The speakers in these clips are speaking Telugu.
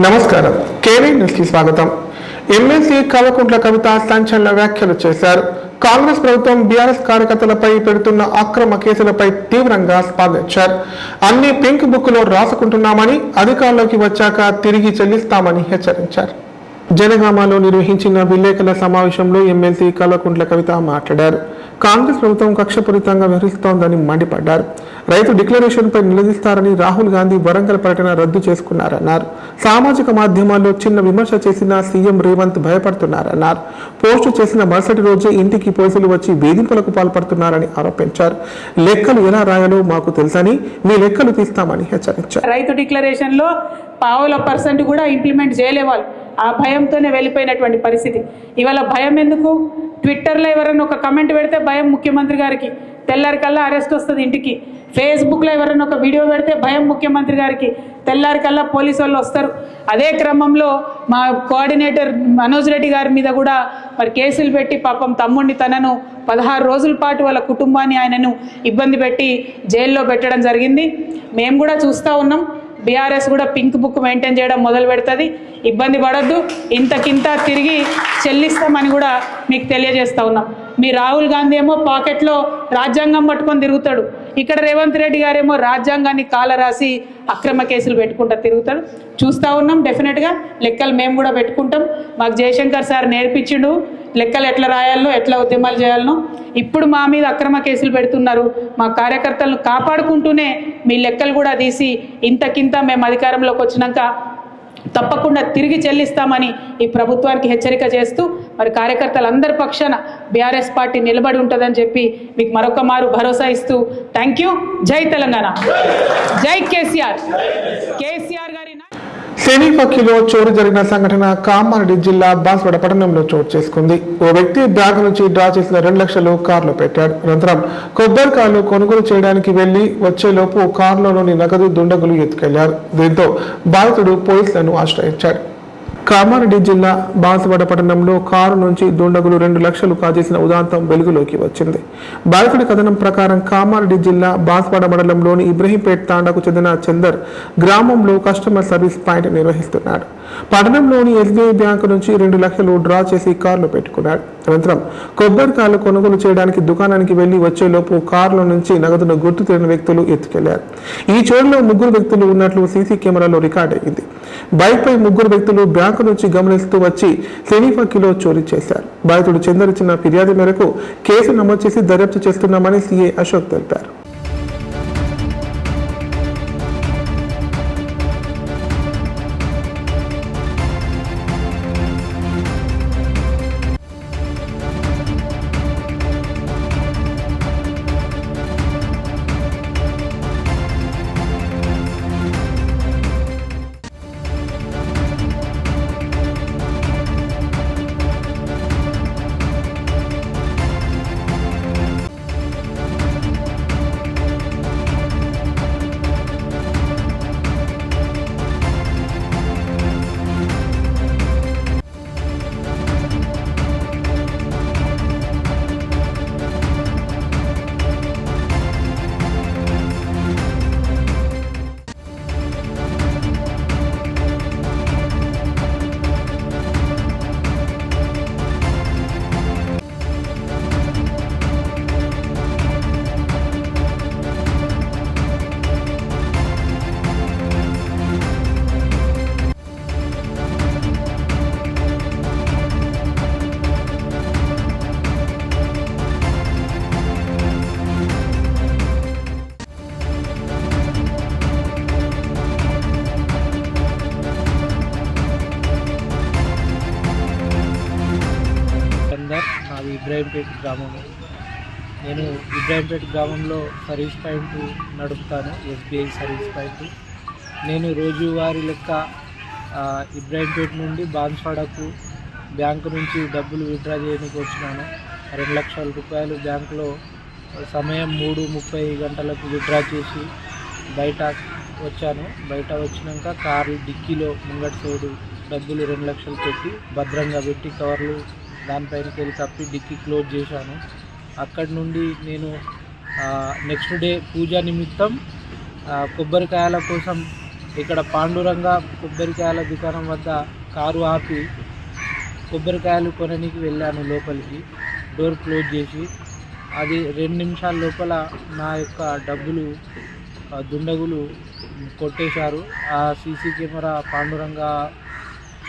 నమస్కారం. కేవీ న్యూస్ కి స్వాగతం. ఎమ్మెల్సీ కల్వకుంట్ల కవిత సంచలన వ్యాఖ్యలు చేశారు. కాంగ్రెస్ ప్రభుత్వం బీఆర్ఎస్ కార్యకర్తలపై పెడుతున్న అక్రమ కేసులపై తీవ్రంగా స్పందించారు. అన్ని పింక్ బుక్ లో రాసుకుంటున్నామని, అధికారంలోకి వచ్చాక తిరిగి చెల్లిస్తామని హెచ్చరించారు. జనగామలో నిర్వహించిన విలేకరుల సమావేశంలో ఎమ్మెల్సీ కల్వకుంట్ల కవిత మాట్లాడారు. కాంగ్రెస్ ప్రభుత్వం కక్షపూరితంగా వ్యవహరిస్తోందని మండిపడ్డారు. రైతు డిక్లరేషన్పై నిలదీస్తారని రాహుల్ గాంధీ వరంగల్ పర్యటన రద్దు చేసుకున్నారన్నారు. సామాజిక మాధ్యమాల్లో చిన్న విమర్శ చేసిన సీఎం రేవంత్ భయపడుతున్నారన్నారు. పోస్టు చేసిన మరుసటి రోజే ఇంటికి పోలీసులు వచ్చి వేధింపులకు పాల్పడుతున్నారని ఆరోపించారు. లెక్కలు ఎలా రాయాలో మాకు తెలుసని, మీ లెక్కలు తీస్తామని హెచ్చరించారు. రైతు డిక్లరేషన్ లో 0.5% కూడా ఇంప్లిమెంట్ చేయలేవాళ్ళు. ఆ భయంతోనే వెళ్ళిపోయినటువంటి పరిస్థితి. ఇవాళ భయం ఎందుకు? ట్విట్టర్లో ఎవరైనా ఒక కమెంట్ పెడితే భయం ముఖ్యమంత్రి గారికి, తెల్లారికల్లా అరెస్ట్ వస్తుంది ఇంటికి. ఫేస్బుక్లో ఎవరైనా ఒక వీడియో పెడితే భయం ముఖ్యమంత్రి గారికి, తెల్లారికల్లా పోలీసు వాళ్ళు వస్తారు. అదే క్రమంలో మా కోఆర్డినేటర్ మనోజ్ రెడ్డి గారి మీద కూడా మరి కేసులు పెట్టి పాపం తమ్ముడిని తనను 16 రోజుల పాటు వాళ్ళ కుటుంబాన్ని ఆయనను ఇబ్బంది పెట్టి జైల్లో పెట్టడం జరిగింది. మేము కూడా చూస్తూ ఉన్నాం. బీఆర్ఎస్ కూడా పింక్ బుక్ మెయింటైన్ చేయడం మొదలు పెడుతుంది. ఇబ్బంది పడద్దు, ఇంతకింత తిరిగి చెల్లిస్తామని కూడా మీకు తెలియజేస్తూ ఉన్నాం. మీ రాహుల్ గాంధీ ఏమో పాకెట్లో రాజ్యాంగం పట్టుకొని తిరుగుతాడు. ఇక్కడ రేవంత్ రెడ్డి గారేమో రాజ్యాంగాన్ని కాలరాసి అక్రమ కేసులు పెట్టుకుంటా తిరుగుతాడు. చూస్తూ ఉన్నాం. డెఫినెట్గా లెక్కలు మేము కూడా పెట్టుకుంటాం. మాకు జయశంకర్ సార్ నేర్పించిండు లెక్కలు ఎట్లా రాయాలనో, ఎట్లా ఉద్యమాలు చేయాలనో. ఇప్పుడు మా మీద అక్రమ కేసులు పెడుతున్నారు. మా కార్యకర్తలను కాపాడుకుంటూనే మీ లెక్కలు కూడా తీసి ఇంతకింత మేము అధికారంలోకి వచ్చినాక తప్పకుండా తిరిగి చెల్లిస్తామని ఈ ప్రభుత్వానికి హెచ్చరిక చేస్తూ మరి కార్యకర్తలందరి పక్షాన బీఆర్ఎస్ పార్టీ నిలబడి ఉంటుందని చెప్పి మీకు మరొక మారు భరోసా ఇస్తూ థ్యాంక్ యూ. జై తెలంగాణ, జై కేసీఆర్. కేసీఆర్ గారి శనిపక్కిలో చోరీ జరిగిన సంఘటన కామారెడ్డి జిల్లా బాన్స్వాడ పట్టణంలో చోటు చేసుకుంది. ఓ వ్యక్తి బ్యాంకు నుంచి డ్రా చేసిన 2 లక్షలు కారులో పెట్టాడు. అనంతరం కొబ్బరికాయలు కొనుగోలు చేయడానికి వెళ్లి వచ్చేలోపు కారులోని నగదు దుండగులు ఎత్తుకెళ్లారు. దీంతో బాధితుడు పోలీసులను ఆశ్రయించాడు. కామారెడ్డి జిల్లా బాన్స్వాడ పట్టణంలో కారు నుంచి దుండగులు 2 లక్షలు కాజేసిన ఉదాంతం వెలుగులోకి వచ్చింది. బాధితుడి కథనం ప్రకారం కామారెడ్డి జిల్లా బాన్స్వాడ మండలంలోని ఇబ్రహీంపేట్ తాండాకు చెందిన చందర్ గ్రామంలో కస్టమర్ సర్వీస్ పాయింట్ నిర్వహిస్తున్నాడు. పట్టణంలోని ఎస్బీఐ బ్యాంకు నుంచి 2 లక్షలు డ్రా చేసి కారులో పెట్టుకున్నాడు. అనంతరం కొబ్బరికాయలు కొనుగోలు చేయడానికి దుకాణానికి వెళ్లి వచ్చేలోపు కారులో నుంచి నగదును గుర్తు తెలియని వ్యక్తులు ఎత్తుకెళ్లారు. ఈ చోటులో 3 వ్యక్తులు ఉన్నట్లు సీసీ కెమెరాలో రికార్డ్ అయింది. బైక్ పై 3 వ్యక్తులు బ్యాంకు నుంచి గమనిస్తూ వచ్చి శనిపక్కిలో చోరీ చేశారు. బాధితుడు చందర్ ఇచ్చిన ఫిర్యాదు మేరకు కేసు నమోదు చేసి దర్యాప్తు చేస్తున్నామని సీఐ అశోక్ తెలిపారు. నాది ఇబ్రాహీంపేట్ గ్రామం. నేను ఇబ్రాహీంపేట్ గ్రామంలో సర్వీస్ పాయింట్ నడుపుతాను, ఎస్బీఐ సర్వీస్ పాయింట్. నేను రోజువారీ లెక్క ఇబ్రాహీంపేట్ నుండి బాన్స్వాడకు బ్యాంకు నుంచి డబ్బులు విత్డ్రా చేయడానికి వచ్చినాను. 2 లక్షల రూపాయలు బ్యాంకులో సమయం 3:30 గంటలకు విత్డ్రా చేసి బయట వచ్చాను. బయట వచ్చినాక కారు డిక్కీలో ముంగటి సైడు డబ్బులు 2 లక్షలు పెట్టి భద్రంగా పెట్టి కవర్లు దానిపైనకి వెళ్ళి తప్పి డిక్కీ క్లోజ్ చేశాను. అక్కడి నుండి నేను నెక్స్ట్ డే పూజ నిమిత్తం కొబ్బరికాయల కోసం ఇక్కడ పాండురంగ కొబ్బరికాయల దుకాణం వద్ద కారు ఆపి కొబ్బరికాయలు కొనడానికి వెళ్ళాను లోపలికి. డోర్ క్లోజ్ చేసి అది 2 నిమిషాల లోపల నా యొక్క డబ్బులు దుండగులు కొట్టేశారు. ఆ సీసీ కెమెరా పాండురంగ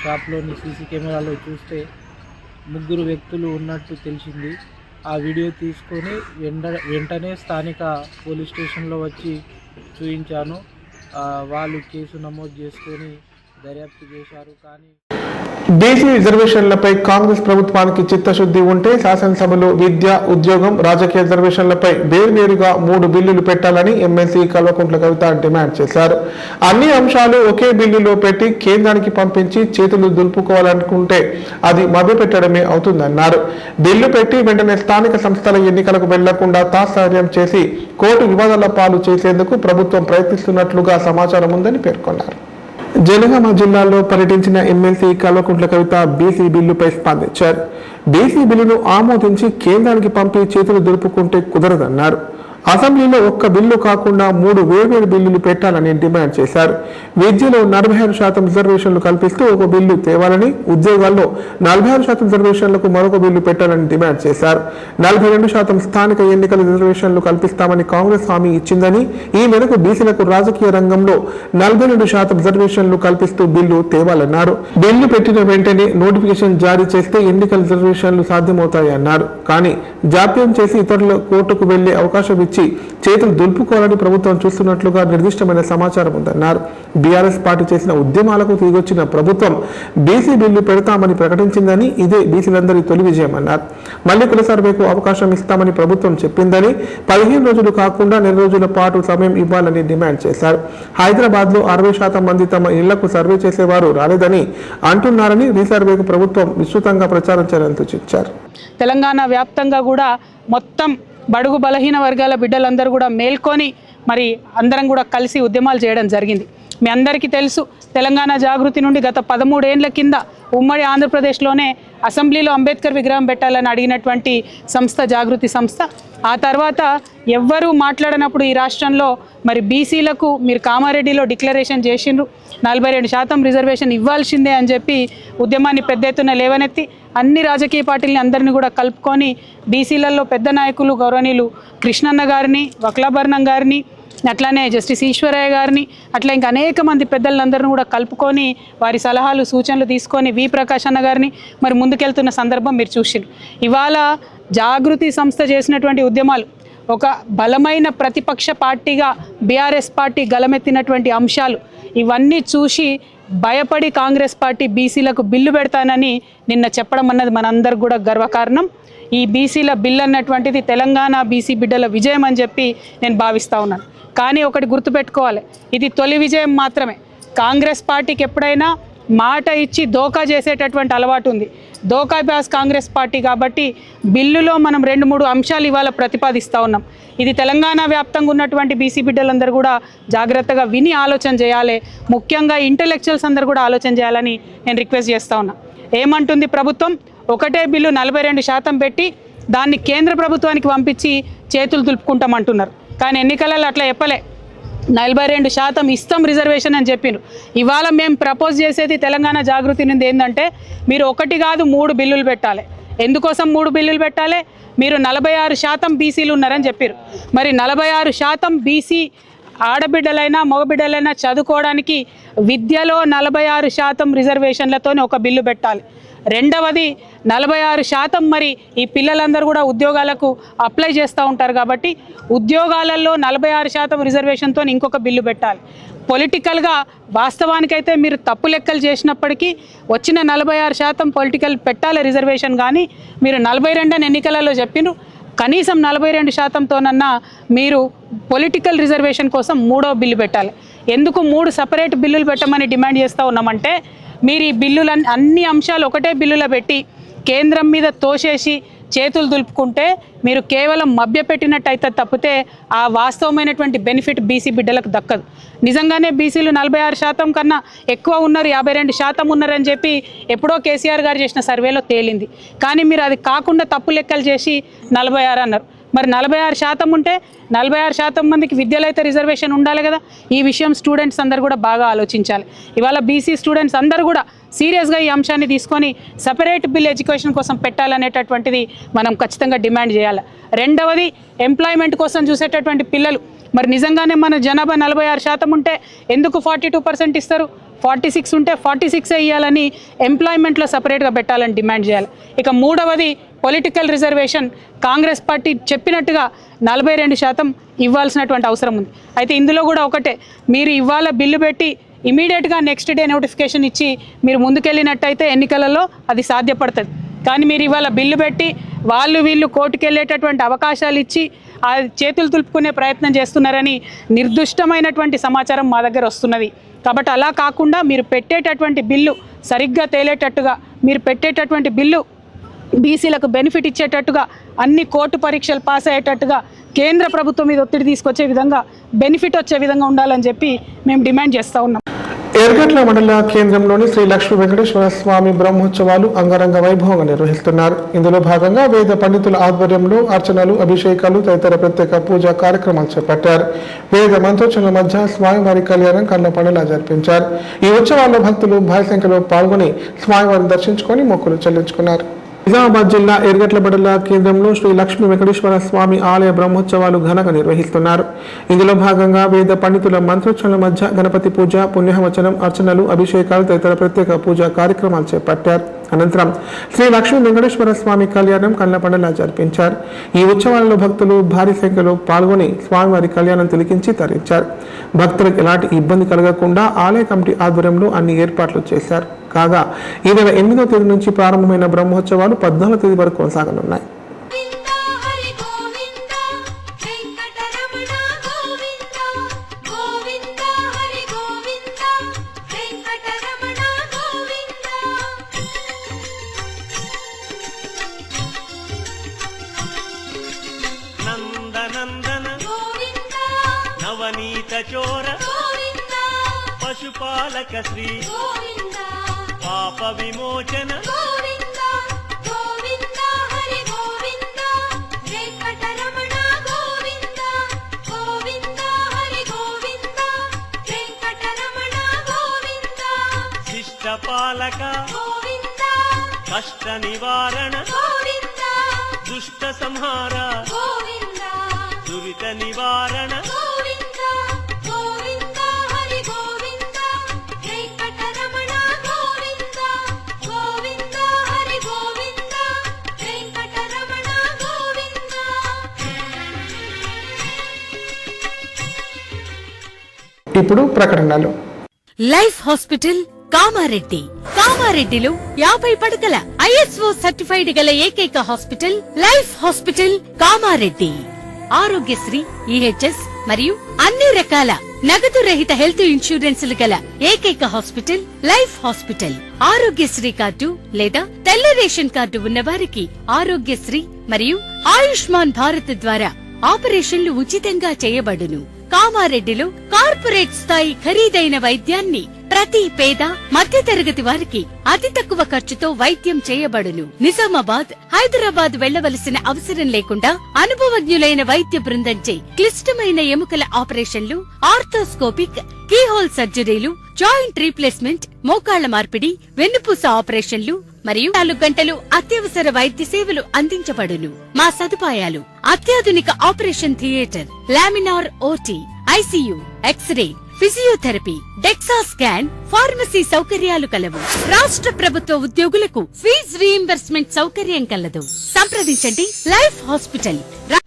షాప్లోని సీసీ కెమెరాలో చూస్తే 3 వ్యక్తులు ఉన్నట్టు తెలిసింది. ఆ వీడియో తీసుకొని వెంటనే స్థానిక పోలీస్ స్టేషన్లో వచ్చి చూపించాను. వాళ్ళు కేసు నమోదు చేసుకొని దర్యాప్తు చేశారు. కానీ బీసీ రిజర్వేషన్లపై కాంగ్రెస్ ప్రభుత్వానికి చిత్తశుద్ధి ఉంటే శాసనసభలో విద్య, ఉద్యోగం, రాజకీయ రిజర్వేషన్లపై వేర్వేరుగా 3 బిల్లులు పెట్టాలని ఎమ్మెల్సీ కల్వకుంట్ల కవిత డిమాండ్ చేశారు. అన్ని అంశాలు ఒకే బిల్లులో పెట్టి కేంద్రానికి పంపించి చేతులు దులుపుకోవాలనుకుంటే అది మభ్యపెట్టడమే అవుతుందన్నారు. బిల్లు పెట్టి వెంటనే స్థానిక సంస్థల ఎన్నికలకు వెళ్లకుండా తాత్సార్యం చేసి కోర్టు వివాదాల పాలు చేసేందుకు ప్రభుత్వం ప్రయత్నిస్తున్నట్లుగా సమాచారం ఉందని పేర్కొన్నారు. జనగామ జిల్లాలో పర్యటించిన ఎమ్మెల్సీ కల్వకుంట్ల కవిత బీసీ బిల్లుపై స్పందించారు. బీసీ బిల్లును ఆమోదించి కేంద్రానికి పంపి చేతులు దులుపుకుంటే కుదరదన్నారు. అసెంబ్లీలో ఒక్క బిల్లు కాకుండా 3 వేర్వేరు బిల్లులు పెట్టాలని డిమాండ్ చేశారు. విద్యలో 46% రిజర్వేషన్లు కల్పిస్తూ ఒక బిల్లు తేవాలని, ఉద్యోగాల్లో 46% రిజర్వేషన్లకు మరొక బిల్లు పెట్టాలని డిమాండ్ చేశారు. 42% స్థానిక ఎన్నికల రిజర్వేషన్లు కల్పిస్తామని కాంగ్రెస్ హామీ ఇచ్చిందని, ఈ మేరకు బీసీలకు రాజకీయ రంగంలో 42% రిజర్వేషన్లు కల్పిస్తూ బిల్లు తేవాలన్నారు. బిల్లు పెట్టిన వెంటనే నోటిఫికేషన్ జారీ చేస్తే ఎన్నికల రిజర్వేషన్లు సాధ్యమవుతాయన్నారు. కానీ జాప్యం చేసి ఇతరుల కోర్టుకు వెళ్లే అవకాశం ఇచ్చి చేతులు దులుపుకోవాలని ప్రభుత్వం చూస్తున్నట్లుగా నిర్దిష్టమైన సమాచారం ఉందన్నారు. బీఆర్ఎస్ పార్టీ చేసిన ఉద్యమాలకు తిరిగొచ్చిన ప్రభుత్వం బీసీ బిల్లు పెడతామని ప్రకటించిందని, ఇదే బీసీలందరి తొలి విజయమన్నారు. మళ్లీ కుల సర్వేకు అవకాశం ఇస్తామని ప్రభుత్వం చెప్పిందని, 15 రోజులు కాకుండా 4 రోజుల పాటు సమయం ఇవ్వాలని డిమాండ్ చేశారు. హైదరాబాద్ లో 60% మంది తమ ఇళ్లకు సర్వే చేసేవారు రాలేదని అంటున్నారని, రీసర్వేకు ప్రభుత్వం విస్తృతంగా ప్రచారం చేయాలని సూచించారు. తెలంగాణ వ్యాప్తంగా కూడా మొత్తం బడుగు బలహీన వర్గాల బిడ్డలందరూ కూడా మేల్కొని మరి అందరం కూడా కలిసి ఉద్యమాలు చేయడం జరిగింది. మీ అందరికీ తెలుసు, తెలంగాణ జాగృతి నుండి గత 13 ఏళ్ల కింద ఉమ్మడి ఆంధ్రప్రదేశ్లోనే అసెంబ్లీలో అంబేద్కర్ విగ్రహం పెట్టాలని అడిగినటువంటి సంస్థ జాగృతి సంస్థ. ఆ తర్వాత ఎవ్వరూ మాట్లాడినప్పుడు ఈ రాష్ట్రంలో మరి బీసీలకు మీరు కామారెడ్డిలో డిక్లరేషన్ చేసిండ్రు, 42% రిజర్వేషన్ ఇవ్వాల్సిందే అని చెప్పి ఉద్యమాన్ని పెద్ద ఎత్తున లేవనెత్తి అన్ని రాజకీయ పార్టీలని అందరినీ కూడా కలుపుకొని బీసీలలో పెద్ద నాయకులు గౌరవనీయులు కృష్ణన్న గారిని, వక్లాభరణం గారిని, అట్లానే జస్టిస్ ఈశ్వరయ్య గారిని, అట్లా ఇంకా అనేక మంది పెద్దలందరినీ కూడా కలుపుకొని వారి సలహాలు సూచనలు తీసుకొని వి ప్రకాష్ అన్న గారిని మరి ముందుకెళ్తున్న సందర్భం మీరు చూసిరు. ఇవాళ జాగృతి సంస్థ చేసినటువంటి ఉద్యమాలు ఒక బలమైన ప్రతిపక్ష పార్టీగా బీఆర్ఎస్ పార్టీ గలమెత్తినటువంటి అంశాలు ఇవన్నీ చూసి భయపడి కాంగ్రెస్ పార్టీ బీసీలకు బిల్లు పెడతానని నిన్న చెప్పడం అన్నది మనందరికి కూడా గర్వకారణం. ఈ బీసీల బిల్లు అన్నటువంటిది తెలంగాణ బీసీ బిడ్డల విజయం అని చెప్పి నేను భావిస్తూ ఉన్నాను. కానీ ఒకటి గుర్తుపెట్టుకోవాలి, ఇది తొలి విజయం మాత్రమే. కాంగ్రెస్ పార్టీకి ఎప్పుడైనా మాట ఇచ్చి దోకా చేసేటటువంటి అలవాటు ఉంది. దోకా బ్యాస్ కాంగ్రెస్ పార్టీ కాబట్టి బిల్లులో మనం 2-3 అంశాలు ఇవాళ ప్రతిపాదిస్తూ ఉన్నాం. ఇది తెలంగాణ వ్యాప్తంగా ఉన్నటువంటి బీసీ బిడ్డలందరూ కూడా జాగ్రత్తగా విని ఆలోచన చేయాలి. ముఖ్యంగా ఇంటెలెక్చువల్స్ అందరూ కూడా ఆలోచన చేయాలని నేను రిక్వెస్ట్ చేస్తూ ఉన్నా. ఏమంటుంది ప్రభుత్వం? ఒకటే బిల్లు 42% పెట్టి దాన్ని కేంద్ర ప్రభుత్వానికి పంపించి చేతులు దులుపుకుంటామంటున్నారు. కానీ ఎన్నికలలో అట్లా చెప్పలే, 42% ఇస్తాం రిజర్వేషన్ అని చెప్పినారు. ఇవాళ మేము ప్రపోజ్ చేసేది తెలంగాణ జాగృతి నుండి ఏంటంటే మీరు 1 కాదు 3 బిల్లులు పెట్టాలి. ఎందుకోసం 3 బిల్లులు పెట్టాలి? మీరు 46% బీసీలు ఉన్నారని చెప్పారు. మరి 46% బీసీ ఆడబిడ్డలైనా మగబిడ్డలైనా చదువుకోవడానికి విద్యలో 46% రిజర్వేషన్లతో ఒక బిల్లు పెట్టాలి. రెండవది 46% మరి ఈ పిల్లలందరూ కూడా ఉద్యోగాలకు అప్లై చేస్తూ ఉంటారు కాబట్టి ఉద్యోగాలలో 46% రిజర్వేషన్తో ఇంకొక బిల్లు పెట్టాలి. పొలిటికల్గా వాస్తవానికైతే మీరు తప్పు లెక్కలు చేసినప్పటికీ వచ్చిన 46% పొలిటికల్ పెట్టాలి రిజర్వేషన్. కానీ మీరు 42 ఎన్నికలలో చెప్పినారు, కనీసం 42%తోనన్నా మీరు పొలిటికల్ రిజర్వేషన్ కోసం 3వ బిల్లు పెట్టాలి. ఎందుకు 3 సపరేట్ బిల్లులు పెట్టమని డిమాండ్ చేస్తూ ఉన్నామంటే మీరు ఈ బిల్లులన్నీ అన్ని అంశాలు ఒకటే బిల్లులో పెట్టి కేంద్రం మీద తోసేసి చేతులు దులుపుకుంటే మీరు కేవలం మభ్యపెట్టినట్టయితే తప్పితే ఆ వాస్తవమైనటువంటి బెనిఫిట్ బీసీ బిడ్డలకు దక్కదు. నిజంగానే బీసీలు 46% కన్నా ఎక్కువ ఉన్నారు, 52% ఉన్నారని చెప్పి ఎప్పుడో కేసీఆర్ గారు చేసిన సర్వేలో తేలింది. కానీ మీరు అది కాకుండా తప్పు లెక్కలు చేసి 46 అన్నారు. మరి 46% ఉంటే 46% మందికి విద్యలో అయితే రిజర్వేషన్ ఉండాలి కదా. ఈ విషయం స్టూడెంట్స్ అందరు కూడా బాగా ఆలోచించాలి. ఇవాళ బీసీ స్టూడెంట్స్ అందరూ కూడా సీరియస్గా ఈ అంశాన్ని తీసుకొని సపరేట్ బిల్ ఎడ్యుకేషన్ కోసం పెట్టాలనేటటువంటిది మనం ఖచ్చితంగా డిమాండ్ చేయాలి. రెండవది, ఎంప్లాయ్మెంట్ కోసం చూసేటటువంటి పిల్లలు మరి నిజంగానే మన జనాభా 46% ఉంటే ఎందుకు 42% ఇస్తారు? 46 ఉంటే 46 ఇవ్వాలని ఎంప్లాయ్మెంట్లో సపరేట్గా పెట్టాలని డిమాండ్ చేయాలి. ఇక మూడవది, పొలిటికల్ రిజర్వేషన్ కాంగ్రెస్ పార్టీ చెప్పినట్టుగా 42% ఇవ్వాల్సినటువంటి అవసరం ఉంది. అయితే ఇందులో కూడా ఒకటే, మీరు ఇవాళ బిల్లు పెట్టి ఇమీడియట్గా నెక్స్ట్ డే నోటిఫికేషన్ ఇచ్చి మీరు ముందుకెళ్ళినట్టయితే ఎన్నికలలో అది సాధ్యపడుతుంది. కానీ మీరు ఇవాళ బిల్లు పెట్టి వీళ్ళు కోర్టుకు వెళ్ళేటటువంటి అవకాశాలు ఇచ్చి ఆ చేతులు తులుపుకునే ప్రయత్నం చేస్తున్నారని నిర్దుష్టమైనటువంటి సమాచారం మా దగ్గర వస్తున్నది. కాబట్టి అలా కాకుండా మీరు పెట్టేటటువంటి బిల్లు సరిగ్గా తేలేటట్టుగా, మీరు పెట్టేటటువంటి బిల్లు బీసీలకు బెనిఫిట్ ఇచ్చేటట్టుగా, అన్ని కోర్టు పరీక్షలు పాస్ అయ్యేటట్టుగా, కేంద్ర ప్రభుత్వం మీద ఒత్తిడి తీసుకొచ్చే విధంగా, బెనిఫిట్ వచ్చే విధంగా ఉండాలని చెప్పి మేము డిమాండ్ చేస్తూ ఉన్నాం. ఎర్గట్ల మండల కేంద్రంలోని శ్రీ లక్ష్మీ వెంకటేశ్వర స్వామి బ్రహ్మోత్సవాలు అంగరంగ వైభవంగా నిర్వహిస్తున్నారు. ఇందులో భాగంగా వేద పండితుల ఆధ్వర్యంలో అర్చనలు, అభిషేకాలు తదితర ప్రత్యేక పూజా కార్యక్రమాలు చేపట్టారు. వేద మంత్రోచ్చరణల మధ్య స్వామివారి కళ్యాణం కళ్ళ పండుగ జరిపించారు. ఈ ఉత్సవాల్లో భక్తులు భారీ సంఖ్యలో పాల్గొని స్వామివారిని దర్శించుకొని మొక్కులు చెల్లించుకున్నారు. నిజామాబాద్ జిల్లా ఎర్గట్ల మండల కేంద్రంలో శ్రీ లక్ష్మీ వెంకటేశ్వర స్వామి ఆలయ బ్రహ్మోత్సవాలు ఘనంగా నిర్వహిస్తున్నారు. ఇందులో భాగంగా వేద పండితుల మంత్రోచ్చరణల మధ్య గణపతి పూజ, పుణ్యవచనం, అర్చనలు, అభిషేకాలు తదితర ప్రత్యేక పూజా కార్యక్రమాలు చేపట్టారు. అనంతరం శ్రీ లక్ష్మీ వెంకటేశ్వర స్వామి కళ్యాణం కళ్ళ పండుగ జరిపించారు. ఈ ఉత్సవాలలో భక్తులు భారీ సంఖ్యలో పాల్గొని స్వామివారి కళ్యాణం తిలకించి తరించారు. భక్తులకు ఎలాంటి ఇబ్బంది కలగకుండా ఆలయ కమిటీ ఆధ్వర్యంలో అన్ని ఏర్పాట్లు చేశారు. కాగా ఈ నెల 8వ తేదీ నుంచి ప్రారంభమైన బ్రహ్మోత్సవాలు 14వ తేదీ వరకు కొనసాగనున్నాయి. నందనందన నవనీత చోర పశుపాలక శ్రీ పాప విమోచన శిష్టపాలక కష్ట నివారణ దుష్ట సంహార దురిత నివారణ ఇప్పుడు ప్రకటనలు. Life hospital Kamareddy. కామారెడ్డిలో 50 పడకల ISO సర్టిఫైడ్ గల ఏకైక hospital life hospital Kamareddy. Aarogyasri, EHS మరియు అన్ని రకాల నగదు రహిత హెల్త్ ఇన్సూరెన్సులు గల ఏకైక hospital life hospital. Aarogyasri card లేదా తెల్ల రేషన్ కార్డు ఉన్న వారికి ఆరోగ్యశ్రీ మరియు ఆయుష్మాన్ భారత్ ద్వారా ఆపరేషన్లు ఉచితంగా చేయబడును. కామారెడ్డిలో కార్పొరేట్ స్థాయి ఖరీదైన వైద్యాన్ని ప్రతి పేద మధ్యతరగతి వారికి అతి తక్కువ ఖర్చుతో వైద్యం చేయబడును. నిజామాబాద్, హైదరాబాద్ వెళ్లవలసిన అవసరం లేకుండా అనుభవజ్ఞులైన వైద్య బృందంచే క్లిష్టమైన ఎముకల ఆపరేషన్లు, ఆర్థోస్కోపిక్, కీహోల్ సర్జరీలు, జాయింట్ రీప్లేస్మెంట్, మోకాళ్ల మార్పిడి, వెన్నుపూస ఆపరేషన్లు మరియు 4 గంటలు అత్యవసర వైద్య సేవలు అందించబడును. మా సదుపాయాలు: అత్యాధునిక operation theatre, laminar OT, ICU, x ray, physiotherapy, DEXA scan, pharmacy సౌకర్యాలు కలవు. రాష్ట్ర ప్రభుత్వ ఉద్యోగులకు ఫీజు రీయింబర్స్మెంట్ సౌకర్యం కలదు. సంప్రదించండి లైఫ్ హాస్పిటల్.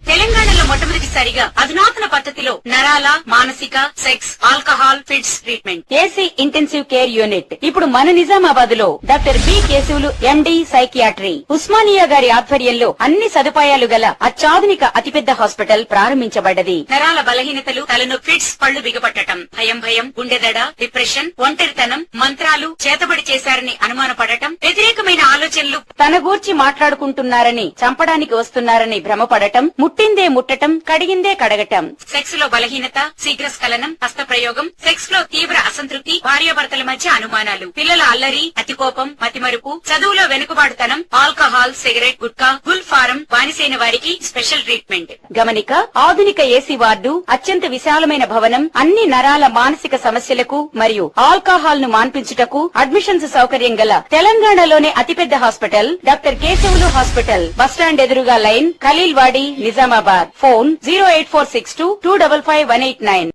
తెలంగాణలో మొట్టమొదటిసారిగా అధునాతన పద్ధతిలో నరాల, మానసిక, sex, alcohol, fits treatment, AC intensive care unit ఇప్పుడు మన నిజామాబాద్ లో doctor B Keshavulu MD psychiatry, Osmania గారి ఆధ్వర్యంలో అన్ని సదుపాయాలు గల అత్యాధునిక అతిపెద్ద హాస్పిటల్ ప్రారంభించబడ్డది. నరాల బలహీనతలు, తలనొప్పి, ఫిట్స్, పళ్లు బిగపట్టడం, భయం, గుండెదడ, డిప్రెషన్, ఒంటరితనం, మంత్రాలు చేతబడి చేశారని అనుమానపడటం, వ్యతిరేకమైన ఆలోచనలు, తన గూర్చి మాట్లాడుకుంటున్నారని, చంపడానికి వస్తున్నారని భ్రమపడటం, ముట్టిందే ముట్టటం, కడి కడిగిందే కడగటం, సెక్స్ లో బలహీనత, శీఘ్రస్ఖలనం, హస్తప్రయోగం, సెక్స్ లో తీవ్ర అసంతృప్తి, భార్యాభర్తల మధ్య అనుమానాలు, పిల్లల అల్లరి, అతికోపం, మతిమరుపు, చదువులో వెనుకబాటుతనం, alcohol, cigarette, gutka, Gul form బానిసైన వారికి స్పెషల్ ట్రీట్మెంట్. గమనిక: ఆధునిక ఏసీ వార్డు, అత్యంత విశాలమైన భవనం, అన్ని నరాల మానసిక సమస్యలకు మరియు ఆల్కహాల్ ను మాన్పించుటకు అడ్మిషన్స్ సౌకర్యం గల తెలంగాణలోనే అతిపెద్ద hospital doctor Keshavulu hospital, bus stand ఎదురుగా లైన్, ఖలీల్వాడి, నిజామాబాద్. ఫోన్ 08462255189.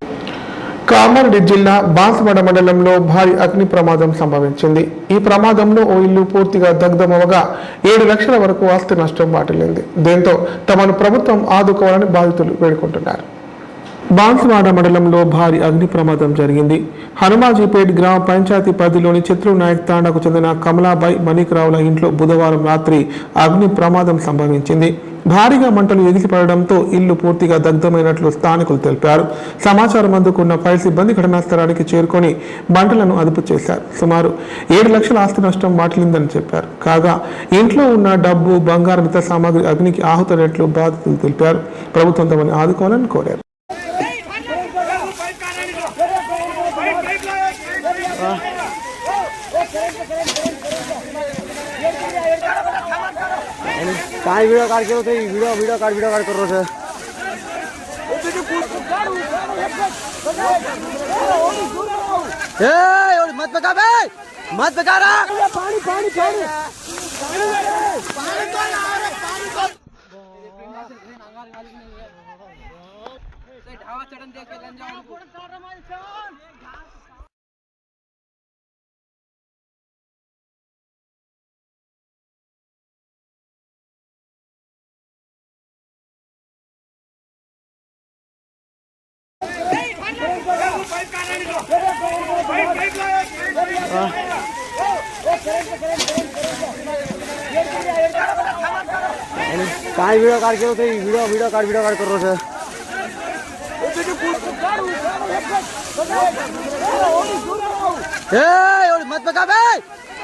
కామారెడ్డి జిల్లా బాన్సువాడ మండలంలో భారీ అగ్ని ప్రమాదం సంభవించింది. ఈ ప్రమాదంలో ఓ ఇల్లు పూర్తిగా దగ్ధమవగా 7 లక్షల వరకు ఆస్తి నష్టం వాటిల్లింది. దీంతో తమను ప్రభుత్వం ఆదుకోవాలని బాధితులు వేడుకుంటున్నారు. బాన్సువాడ మండలంలో భారీ అగ్ని ప్రమాదం జరిగింది. హనుమాజీపేట్ గ్రామ పంచాయతీ పరిధిలోని చిత్రు నాయక్ తాండాకు చెందిన కమలాబాయ్ మణిక్రావుల ఇంట్లో బుధవారం రాత్రి అగ్ని ప్రమాదం సంభవించింది. భారీగా మంటలు ఎగిసిపడడంతో ఇల్లు పూర్తిగా దగ్ధమైనట్లు స్థానికులు తెలిపారు. సమాచారం అందుకున్న ఫైర్ సిబ్బంది ఘటనా స్థలానికి చేరుకొని మంటలను అదుపు చేశారు. సుమారు 7 లక్షల ఆస్తి నష్టం వాటిల్లిందని చెప్పారు. కాగా ఇంట్లో ఉన్న డబ్బు, బంగారం, ఇతర సామాగ్రి అగ్నికి ఆహుతైనట్లు బాధితులు తెలిపారు. ప్రభుత్వం తమని ఆదుకోవాలని కోరారు. काय वीडियो काढ के होते वीडियो काढ करो सर ए मत बका बे मत बका रहा पानी पानी पानी ढावा चढ़न देख के लन जाओ काय वीडियो काढ के होते वीडियो काढ करो सर ए मत बका बे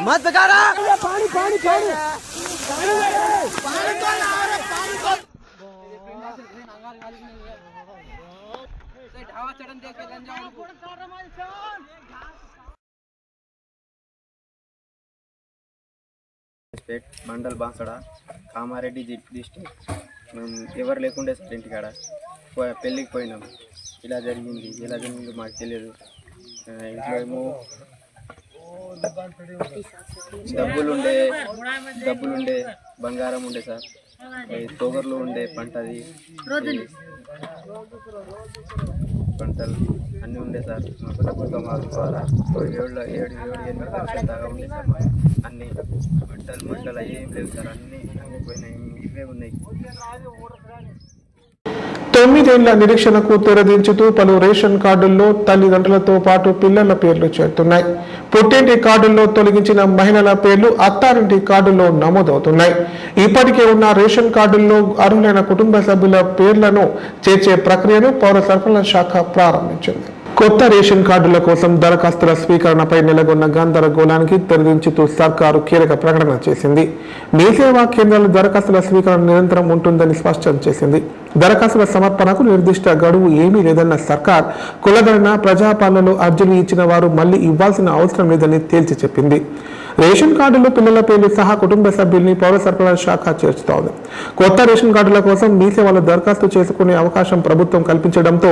मत बका रहा पानी पानी पानी ढावा चढ़न देख के लन जाओ మండల్ బాన్సడ కామారెడ్డి డిస్ట్రిక్ట్. మేము ఎవరు లేకుండే సార్ ఇంటికాడ పెళ్ళికి పోయినాం. ఇలా జరిగింది మాకు తెలియదు. ఇంట్లో ఏమో డబ్బులుండే బంగారం ఉండే సార్, తోగర్లు ఉండే పంటలు అన్నీ ఉండే సార్. మాకు ప్రభుత్వం ఆదుకోవాలా. 7-8 లక్షల దాకా ఉండే సార్. అన్ని మంటలు ఏం లేవు సార్, అన్నీ పోయినాయి. ఇవే ఉన్నాయి. 9 ఏళ్ల నిరీక్షణకు తెరదించుతూ పలు రేషన్ కార్డుల్లో తల్లిదండ్రులతో పాటు పిల్లల పేర్లు చేరుతున్నాయి. పుట్టింటి కార్డుల్లో తొలగించిన మహిళల పేర్లు అత్తారింటి కార్డుల్లో నమోదవుతున్నాయి. ఇప్పటికే ఉన్న రేషన్ కార్డుల్లో అర్హులైన కుటుంబ సభ్యుల పేర్లను చేర్చే ప్రక్రియను పౌర సరఫరాల శాఖ ప్రారంభించింది. కొత్త రేషన్ కార్డుల కోసం దరఖాస్తుల స్వీకరణపై నెలకొన్న గందరగోళానికి తెరదించుతూ సర్కారు కీలక ప్రకటన చేసింది. మీ సేవా కేంద్రాల దరఖాస్తుల స్వీకరణ నిరంతరం ఉంటుందని స్పష్టం చేసింది. దరఖాస్తుల సమర్పణకు నిర్దిష్ట గడువు ఏమీ లేదన్న సర్కార్ కులగణన, ప్రజాపాలనలో అర్జీలు ఇచ్చిన వారు మళ్లీ ఇవ్వాల్సిన అవసరం లేదని తేల్చి చెప్పింది. రేషన్ కార్డులో పిల్లల పేర్లు సహా కుటుంబ సభ్యుల్ని పౌర సరఫరాల శాఖ చేర్చుతోంది. కొత్త రేషన్ కార్డుల కోసం మీ సేవలో దరఖాస్తు చేసుకునే అవకాశం ప్రభుత్వం కల్పించడంతో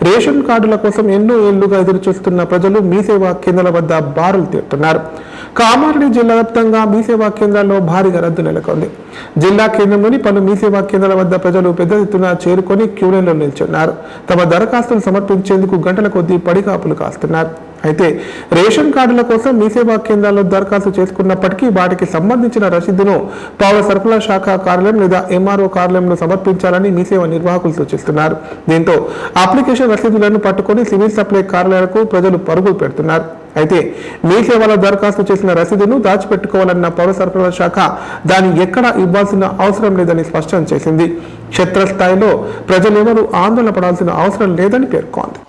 రేషన్ కార్డుల కోసం ఎన్నో ఏళ్లుగా ఎదురుచూస్తున్న ప్రజలు మీ సేవా కేంద్రాల వద్ద బారులు తీరుతున్నారు. కామారెడ్డి జిల్లా వ్యాప్తంగా మీ సేవా కేంద్రాల్లో భారీగా రద్దు నెలకొంది. జిల్లా కేంద్రంలోని పలు మీ సేవా కేంద్రాల వద్ద ప్రజలు పెద్ద ఎత్తున చేరుకొని క్యూలైన్లో నిల్చున్నారు. తమ దరఖాస్తులు సమర్పించేందుకు గంటల కొద్దీ పడికాపులు కాస్తున్నారు. అయితే రేషన్ కార్డుల కోసం మీ సేవా కేంద్రాల్లో దరఖాస్తు చేసుకున్నప్పటికీ వాటికి సంబంధించిన రసీదును పౌర సరఫరా శాఖ కార్యాలయం లేదా ఎంఆర్ఓ కార్యాలయంలో సమర్పించాలని మీ సేవ నిర్వాహకులు సూచిస్తున్నారు. దీంతో అప్లికేషన్ రసీదులను పట్టుకొని సివిల్ సప్లై కార్యాలయాలకు ప్రజలు పరుగులు పెడుతున్నారు. అయితే మీ సేవలో దరఖాస్తు చేసిన రసీదును దాచిపెట్టుకోవాలన్న పౌర సరఫరా శాఖ దాన్ని ఎక్కడా ఇవ్వాల్సిన అవసరం లేదని స్పష్టం చేసింది. క్షేత్రస్థాయిలో ప్రజలెవరూ ఆందోళన పడాల్సిన అవసరం లేదని పేర్కొంది.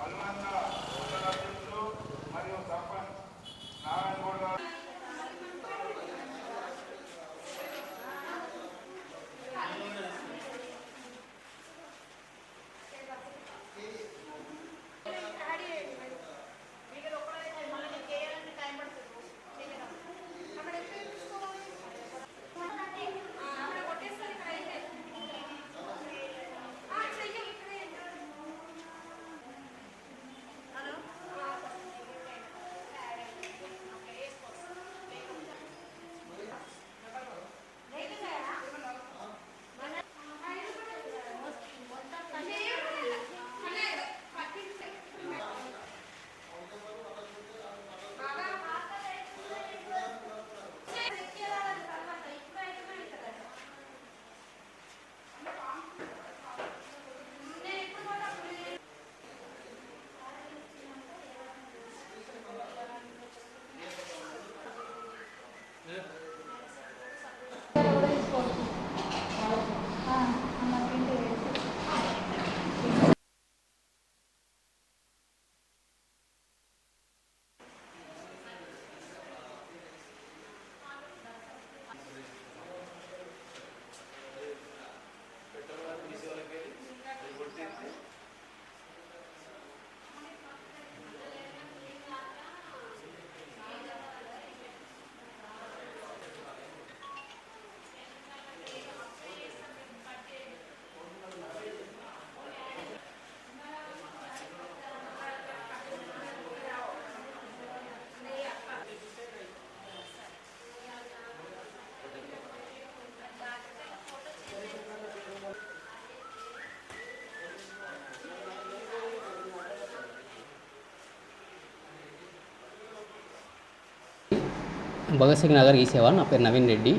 భగత్ సింగ్ నగర్ ఈ సేవ. నా పేరు నవీన్ రెడ్డి.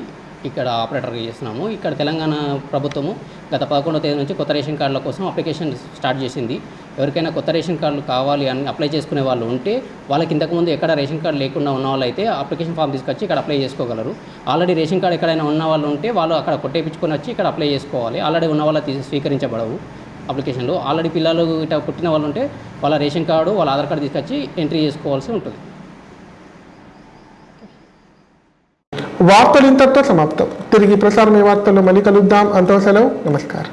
ఇక్కడ ఆపరేటర్గా చేస్తున్నాము. ఇక్కడ తెలంగాణ ప్రభుత్వము గత 11వ తేదీ నుంచి కొత్త రేషన్ కార్డుల కోసం అప్లికేషన్ స్టార్ట్ చేసింది. ఎవరికైనా కొత్త రేషన్ కార్డులు కావాలి అని అప్లై చేసుకునే వాళ్ళు ఉంటే వాళ్ళకి ఇంతకుముందు ఎక్కడ రేషన్ కార్డు లేకుండా ఉన్న వాళ్ళు అయితే అప్లికేషన్ ఫామ్ తీసుకొచ్చి ఇక్కడ అప్లై చేసుకోగలరు. ఆల్రెడీ రేషన్ కార్డు ఎక్కడైనా ఉన్న వాళ్ళు ఉంటే వాళ్ళు అక్కడ కొట్టేపించుకొని వచ్చి ఇక్కడ అప్లై చేసుకోవాలి. ఆల్రెడీ ఉన్న వాళ్ళ స్వీకరించబడవు అప్లికేషన్లు. ఆల్రెడీ పిల్లలు ఇట్లా పుట్టిన వాళ్ళు ఉంటే వాళ్ళ రేషన్ కార్డు వాళ్ళ ఆధార్ కార్డు తీసుకొచ్చి ఎంట్రీ చేసుకోవాల్సి ఉంటుంది. వార్తలు ఇంతటితో సమాప్తం. తిరిగి ప్రసారమయ్యే వార్తల్లో మళ్ళీ కలుద్దాం. అంతవరకు సెలవు. నమస్కారం.